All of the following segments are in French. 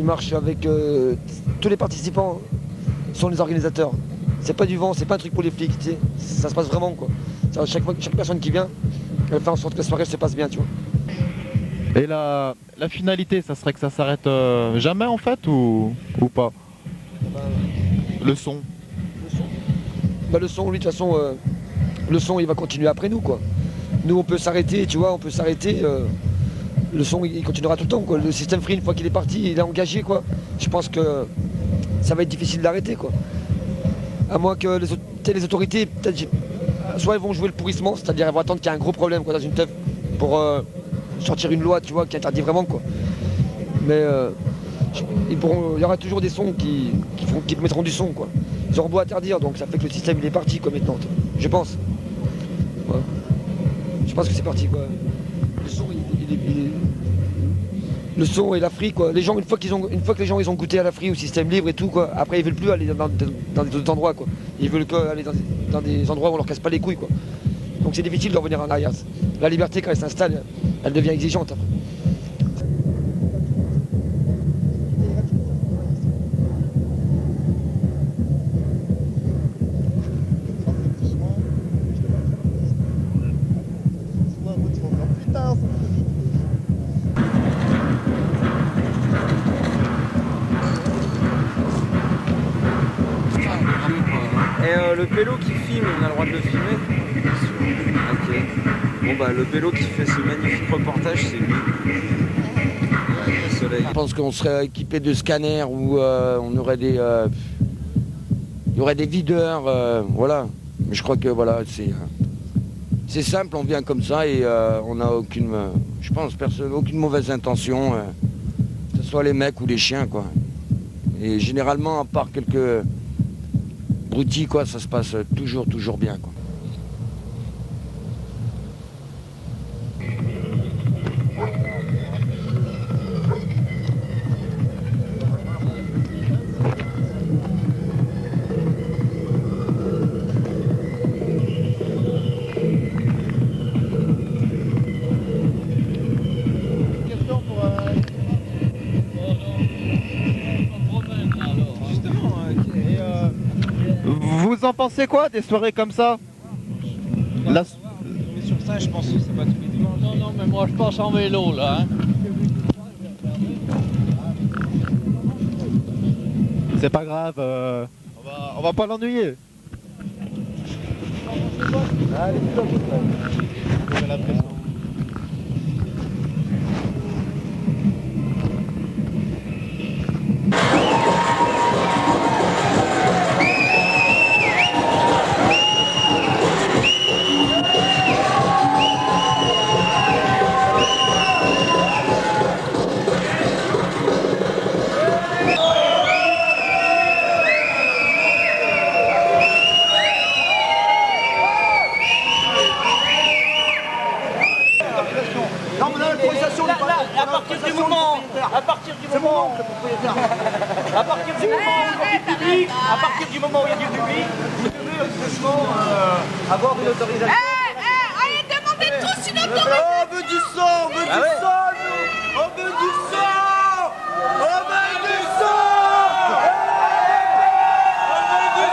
marche avec tous les participants sont les organisateurs. C'est pas du vent, c'est pas un truc pour les flics, tu sais. Ça se passe vraiment quoi. Chaque personne qui vient, elle fait en sorte que la soirée se passe bien, tu vois. Et la finalité, ça serait que ça s'arrête jamais en fait ou pas? Le son. Le son, lui, de toute façon, le son, il va continuer après nous, quoi. Nous, on peut s'arrêter, tu vois, on peut s'arrêter. Le son, il continuera tout le temps, quoi. Le système free, une fois qu'il est parti, il est engagé, quoi. Je pense que ça va être difficile d'arrêter, quoi. À moins que les autorités, peut-être, soit elles vont jouer le pourrissement, c'est-à-dire elles vont attendre qu'il y ait un gros problème, quoi, dans une teuf, pour sortir une loi, tu vois, qui interdit vraiment, quoi. Mais il y aura toujours des sons qui mettront du son, quoi. Ils auront beau interdire, donc ça fait que le système il est parti quoi maintenant. Je pense. Ouais. Je pense que c'est parti quoi. Le son et la free quoi. Les gens une fois que les gens ils ont goûté à la free, au système libre et tout quoi, après ils veulent plus aller dans des autres endroits quoi. Ils veulent aller dans des endroits où on leur casse pas les couilles quoi. Donc c'est difficile de revenir en arrière. La liberté quand elle s'installe, elle devient exigeante après. Et le pélo qui filme, on a le droit de le filmer? Ok. Bon bah le pélo qui fait ce magnifique reportage, c'est lui. Le soleil. Je pense qu'on serait équipé de scanners où on aurait il y aurait des videurs, voilà. Mais je crois que voilà, c'est simple, on vient comme ça et on n'a aucune, je pense, aucune mauvaise intention, que ce soit les mecs ou les chiens, quoi. Et généralement, à part quelques broutilles, quoi, ça se passe toujours bien, quoi. Vous en pensez quoi des soirées comme ça? Mais sur ça, je pense que c'est pas tous les dimanches. Non, mais moi je passe en vélo là. Hein. C'est pas grave, on va pas l'ennuyer. Allez, la pression. À partir du moment où il y a du public, vous devez expressément avoir une autorisation. Allez, demandez tous une autorisation. On veut du sang, on veut du sang, nous. On veut du sang. On veut du sang. On veut du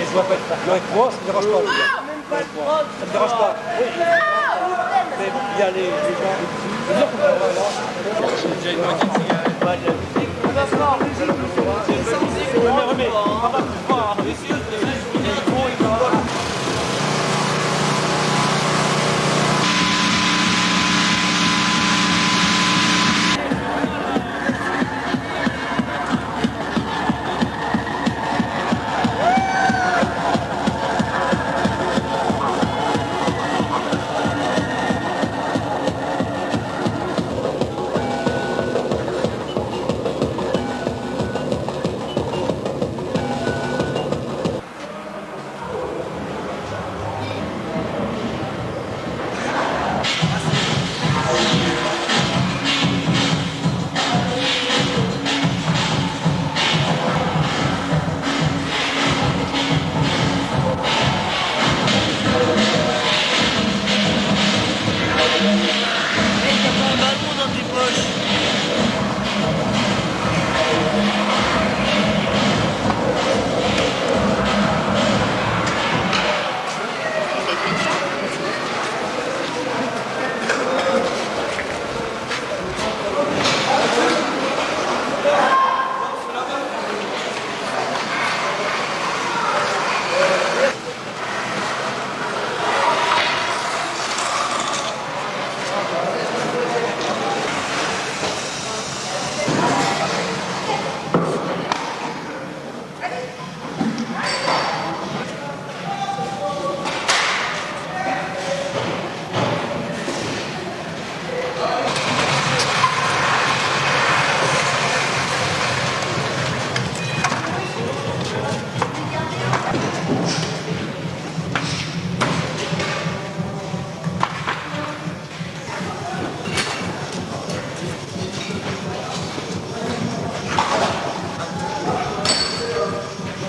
je dois pas être avec moi, ça me dérange pas. Ça me dérange pas. Oui. Mais il y a les gens.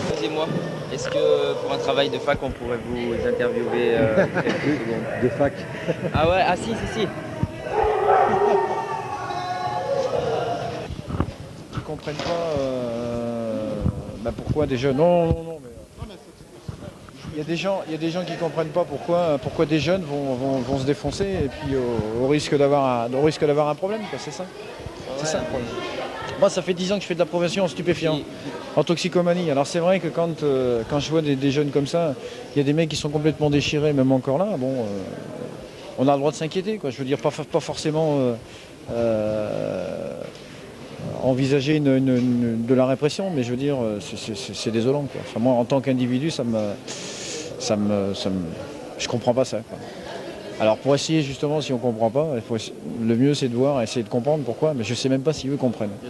Excusez-moi, est-ce que pour un travail de fac, on pourrait vous interviewer quelques secondes? De fac. Ah ouais, ah si. Ils comprennent pas pourquoi des jeunes. Non, mais il y a des gens qui comprennent pas pourquoi des jeunes vont se défoncer et puis au risque d'avoir un problème, quoi, c'est ça. C'est ça le problème. Moi, ça fait 10 ans que je fais de la prévention en stupéfiants, en toxicomanie. Alors c'est vrai que quand je vois des jeunes comme ça, il y a des mecs qui sont complètement déchirés, même encore là, bon, on a le droit de s'inquiéter, quoi. Je veux dire, pas forcément envisager de la répression, mais je veux dire, c'est désolant, quoi. Enfin, moi, en tant qu'individu, je comprends pas ça, quoi. Alors pour essayer justement, si on comprend pas, le mieux c'est de voir, essayer de comprendre pourquoi, mais je sais même pas si eux comprennent. C'est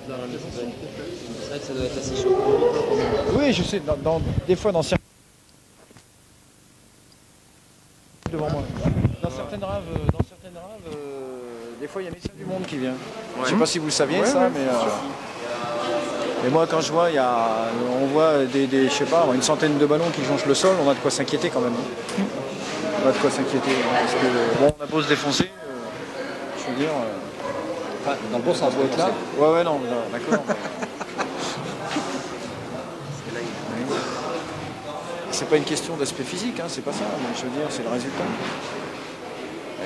vrai que ça doit être assez chaud. Oui, je sais, des fois dans certaines devant moi. Dans certaines raves, des fois il y a Médecins du Monde qui vient. Ouais. Je sais pas si vous le saviez ça, mais moi quand je vois, on voit je sais pas, une centaine de ballons qui jonchent le sol, on a de quoi s'inquiéter quand même. Pas de quoi s'inquiéter, parce que bon, on a beau se défoncer, je veux dire. Enfin, dans le bon sens, être là. Ouais, non, d'accord. C'est pas une question d'aspect physique, hein, c'est pas ça, mais je veux dire, c'est le résultat.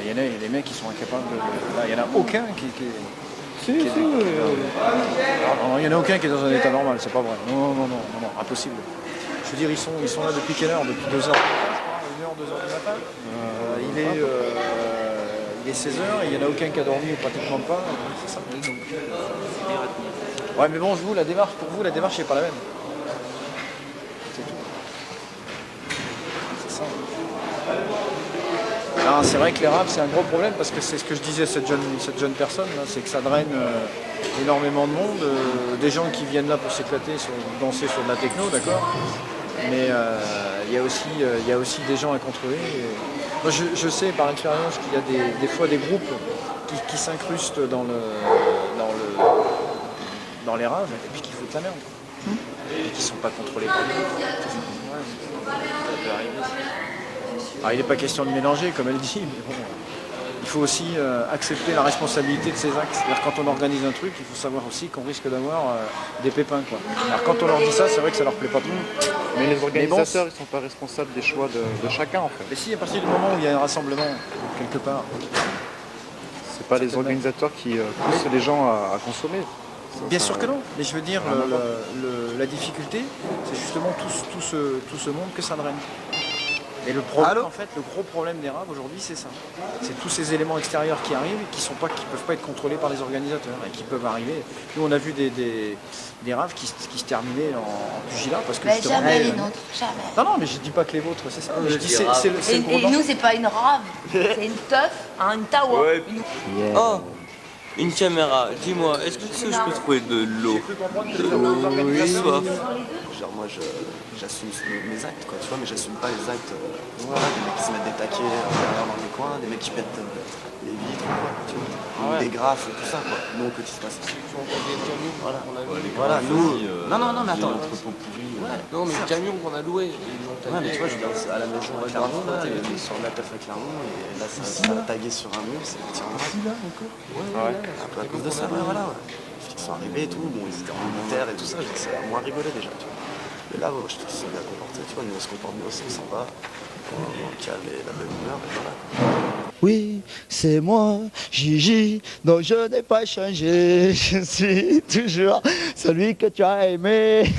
Il y en a des mecs qui sont incapables de. Là, il n'y en a aucun qui est. Il n'y en a aucun qui est dans un état normal, c'est pas vrai. Non, impossible. Je veux dire, ils sont là depuis quelle heure? Depuis 2h, je crois, 1h, 2h du matin. Il est 16h et il n'y en a aucun qui a dormi ou pratiquement pas. C'est ça. Ouais, mais bon, pour vous, la démarche n'est pas la même. C'est tout. C'est ça. Alors, c'est vrai que les raves, c'est un gros problème parce que c'est ce que je disais à cette jeune personne, là, c'est que ça draine énormément de monde, des gens qui viennent là pour s'éclater, danser sur de la techno, d'accord, mais il y a aussi des gens à contrôler. Moi, je sais par expérience qu'il y a des fois des groupes qui s'incrustent dans les raves et puis qui foutent la merde. Et qui ne sont pas contrôlés par nous. Alors, il n'est pas question de mélanger, comme elle dit, mais bon. il faut aussi accepter la responsabilité de ses actes. C'est-à-dire quand on organise un truc, il faut savoir aussi qu'on risque d'avoir des pépins, quoi. Alors quand on leur dit ça, c'est vrai que ça leur plaît pas trop. Mais les organisateurs, ils sont pas responsables des choix de chacun en fait. Mais si, à partir du moment où il y a un rassemblement, quelque part. C'est pas les organisateurs qui poussent les gens à consommer. Bien sûr que non, mais je veux dire, la difficulté, c'est justement tout ce monde que ça draine. Et le problème, en fait, le gros problème des raves aujourd'hui, c'est ça. C'est tous ces éléments extérieurs qui arrivent et qui peuvent pas être contrôlés par les organisateurs et qui peuvent arriver. Nous, on a vu des raves qui se terminaient en pugilat parce que justement. Jamais les nôtres, jamais. Non, mais je dis pas que les vôtres, c'est ça. Mais je dis c'est le gros Et danger. nous, c'est pas une rave, c'est une teuf, une tawa. Ouais. Oh, une caméra. Dis-moi, est-ce que je peux trouver de l'eau? Oui, soif. Genre moi j'assume mes actes quoi, tu vois, mais j'assume pas les actes voilà, des mecs qui se mettent des taquets derrière dans les coins, des mecs qui pètent les vitres quoi, tu vois, des graphes et tout ça quoi. Nous on cotise pas ça. Voilà, voilà nous. Non mais attends. Non mais le camion qu'on a loué. Ouais mais tu vois je viens à la maison à Clermont là, sur la teuf à Clermont et là ça a tagué sur un mur, c'est tiré en vrai. Un peu à cause de ça, voilà. Ils sont arrivés et tout, bon ils étaient en militaire et tout ça, ça a moins rigolé déjà, tu vois. Et là, je trouve qu'ils sont bien comportés, tu vois, nous on se comporte bien aussi, on s'en va, on cale la bonne humeur, et voilà. Oui, c'est moi, Gigi, dont je n'ai pas changé. Je suis toujours celui que tu as aimé.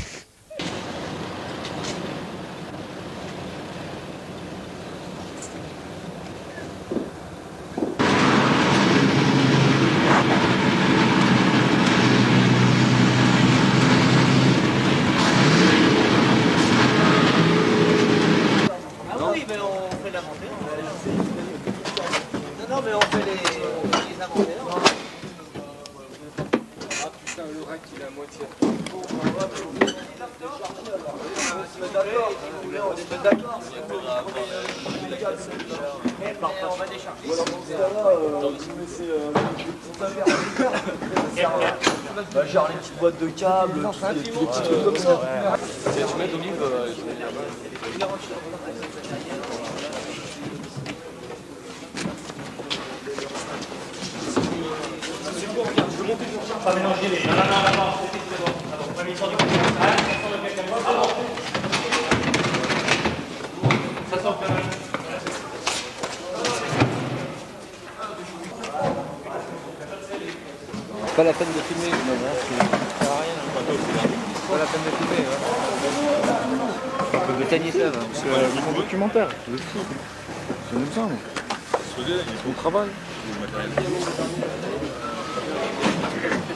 Genre les petites boîtes de câbles, des petits trucs comme ça. Tu mets d'olive. Pas mélanger les. Non, c'est bon. Pas l'histoire du coup. Ça sort quand même. Pas la peine de filmer, non, ça sert à rien. Pas la peine de filmer, ouais. On peut détailler ça, C'est mon documentaire, je le fous. J'en ai besoin, moi. Mon travail.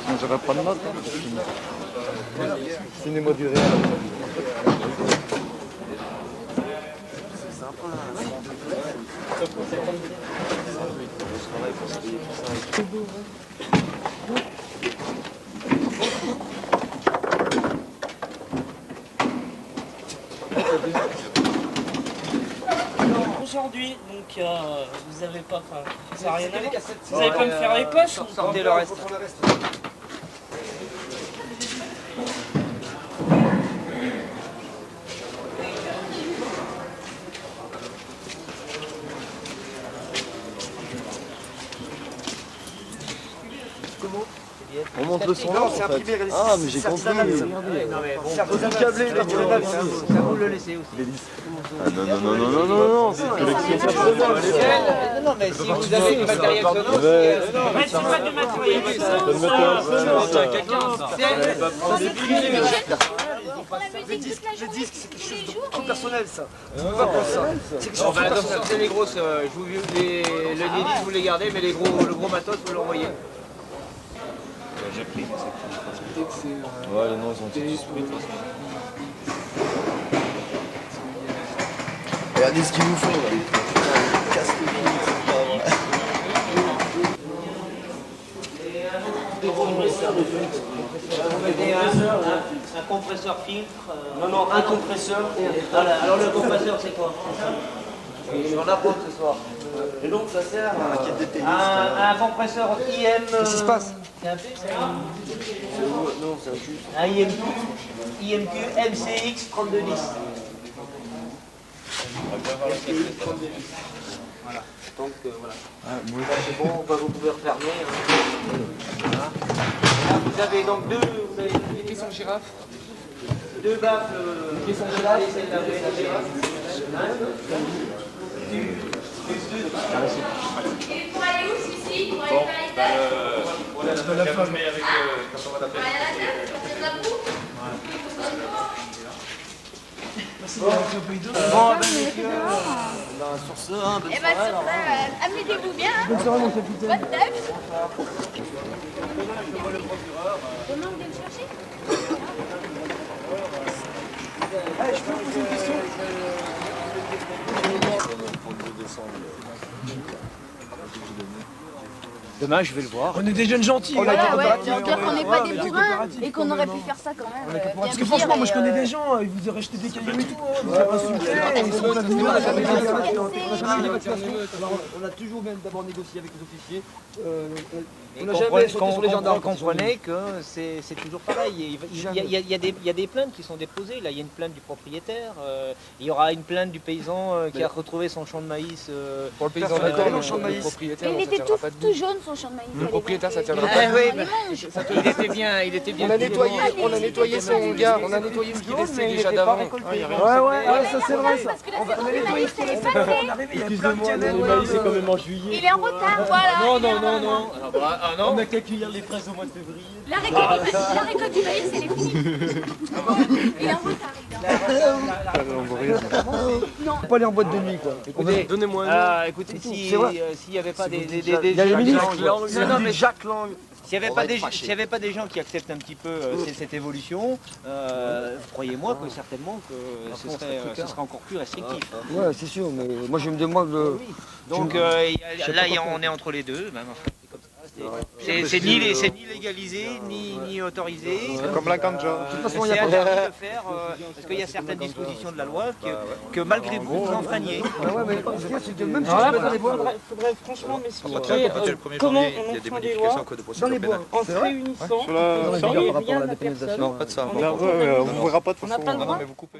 Sinon, j'aurais pas de notes. Hein. Cinéma du réel. C'est sympa, on se travaille pour se payer pour ça. C'est beau, Aujourd'hui, donc vous avez pas, ça sert à rien à voir. Vous allez pas me faire les poches ou Sortez le reste. On monte le son là en fait. Ah mais j'ai compris. Ça vous le laisser aussi. Ah non, c'est une collection personnelle. Non, mais si vous avez du matériel sonore, mais c'est pas du matériel les disques, c'est quelque chose de trop personnel ça. C'est pas pour ça. C'est quelque chose de personnel. C'est les grosses, le disque vous les gardez, mais le gros matos vous l'envoyez. J'ai pris. Ouais, les noms ils ont été tous pris de toute façon. Regardez ce qu'ils nous font là. Casse le pied, c'est pas vrai. un compresseur filtre. Non, un compresseur. Voilà, alors le compresseur c'est quoi? Je vais en apprendre ce soir. Et donc ça sert à la quête de tennis. Un compresseur IM. Qu'est-ce qui se passe? C'est un P, c'est un Non, c'est un Q. Un IMQ MCX 3210. On va bien voir la quête. Voilà. Donc voilà. C'est bon, vous pouvez refermer. Voilà. Là, vous avez donc deux caissons girafes. Deux baffes. Caissons girafes. Et pour aller où, Sissi? Pour aller faire les tâches? Sur ce, hein, bonne Eh ben, soirée, sur alors. ça, amusez-vous bien. Bonne soirée, mon capitaine. Bonne tâche. Demain, on vient le chercher? Je peux vous poser une question? Demain, je vais le voir. On est des jeunes gentils. Voilà, ouais, dire qu'on n'est pas des bourrins et qu'on aurait pu faire ça quand même. Parce que franchement, moi je connais des gens, ils vous auraient jeté des cailloux et tout, vous avez insulté, ils sont pas venus. On a toujours même d'abord négocié avec les officiers. Et On n'a jamais sauté sur les gendarmes. comprenez que c'est toujours pareil. Il y a des plaintes qui sont déposées. Là, il y a une plainte du propriétaire. Il y aura une plainte du paysan qui a retrouvé son champ de maïs. Pour le paysan d'accord, le champ de maïs. Il était tout jaune son champ de maïs. Le propriétaire, ça tiendra Ah pas. oui, il était bien. On a nettoyé son gars, on a nettoyé ce qui restait déjà d'avant. Ouais, ça c'est vrai ça. Parce que la saison du maïs, elle est passée. Il y a plein de cannelles. c'est quand même en juillet. Il est en retard, voilà. Non. On n'a qu'à cueillir les fraises au mois de février. La récolte du maïs, elle est finie. Il est en retard, Non. On peut aller en boîte de nuit quoi. Écoutez, Donnez-moi écoutez, C'est vrai. s'il n'y avait pas des Il y a les ministres. Non, mais Jacques Lang. s'il n'y avait pas des gens qui acceptent un petit peu cette évolution, croyez-moi que certainement que ce serait encore plus restrictif. Ouais, c'est sûr, mais moi je me demande. Donc là, on est entre les deux. Même, en fait, c'est comme ça. C'est ni légalisé, ni autorisé. Comme la ganja. De toute façon, il C'est y a interdit de faire, parce qu'il y a certaines dispositions de la loi que malgré vous, vous enfreigniez. Ouais, mais ce qu'il y a, c'est que même si je vais dans les bois, Faudrait franchement m'expliquer comment on enfreint des lois dans les bois. en se réunissant, Par rapport à rien la à dépénalisation. personne. Non, pas de ça. On ne verra pas de toute On n'a façon. pas le droit. Mais vous coupez.